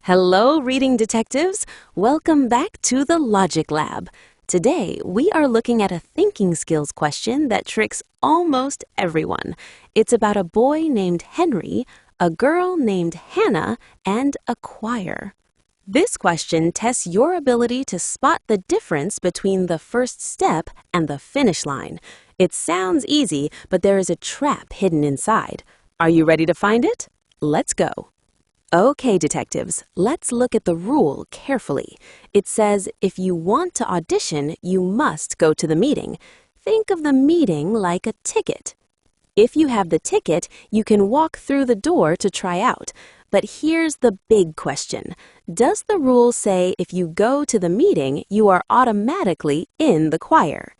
Hello, reading detectives! Welcome back to the Logic Lab. Today, we are looking at a thinking skills question that tricks almost everyone. It's about a boy named Henry, a girl named Hannah, and a choir. This question tests your ability to spot the difference between the first step and the finish line. It sounds easy, but there is a trap hidden inside. Are you ready to find it? Let's go. Okay, detectives, let's look at the rule carefully. It says if you want to audition, you must go to the meeting. Think of the meeting like a ticket. If you have the ticket, you can walk through the door to try out. But here's the big question. Does the rule say if you go to the meeting, you are automatically in the choir?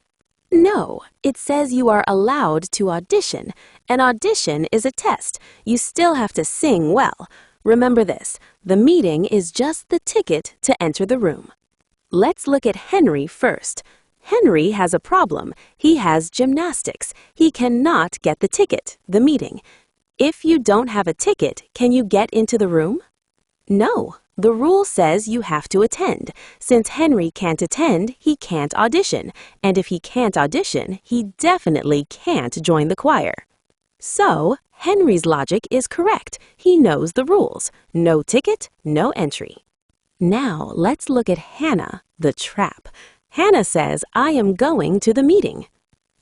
No, it says you are allowed to audition. An audition is a test. You still have to sing well. Remember this, the meeting is just the ticket to enter the room. Let's look at Henry first. Henry has a problem. He has gymnastics. He cannot get the ticket, the meeting. If you don't have a ticket, can you get into the room? No, the rule says you have to attend. Since Henry can't attend, he can't audition. And if he can't audition, he definitely can't join the choir. So, Henry's logic is correct. He knows the rules. No ticket, no entry. Now, let's look at Hannah, the trap. Hannah says, I am going to the meeting.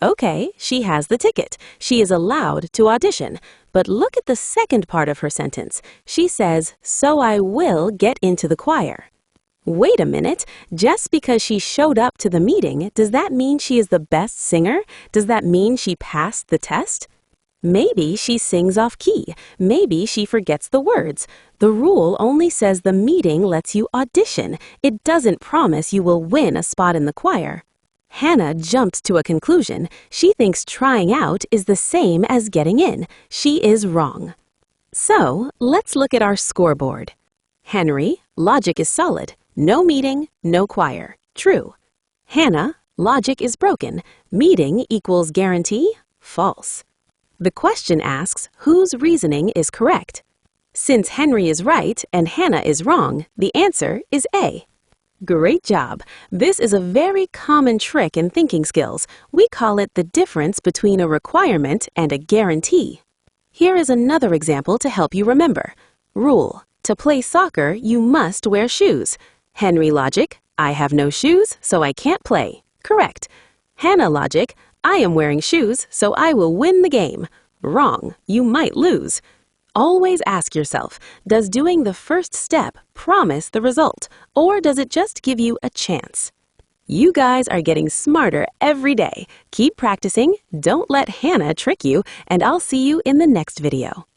Okay, she has the ticket. She is allowed to audition. But look at the second part of her sentence. She says, so I will get into the choir. Wait a minute. Just because she showed up to the meeting, does that mean she is the best singer? Does that mean she passed the test? Maybe she sings off key. Maybe she forgets the words. The rule only says the meeting lets you audition. It doesn't promise you will win a spot in the choir. Hannah jumped to a conclusion. She thinks trying out is the same as getting in. She is wrong. So, let's look at our scoreboard. Henry, logic is solid. No meeting, no choir. True. Hannah, logic is broken. Meeting equals guarantee. False. The question asks whose reasoning is correct. Since Henry is right and Hannah is wrong, the answer is A. Great job! This is a very common trick in thinking skills. We call it the difference between a requirement and a guarantee. Here is another example to help you remember. Rule: to play soccer, you must wear shoes. Henry logic: I have no shoes, so I can't play. Correct. Hannah logic: I am wearing shoes, so I will win the game. Wrong. You might lose. Always ask yourself, does doing the first step promise the result, or does it just give you a chance? You guys are getting smarter every day. Keep practicing, don't let Hannah trick you, and I'll see you in the next video.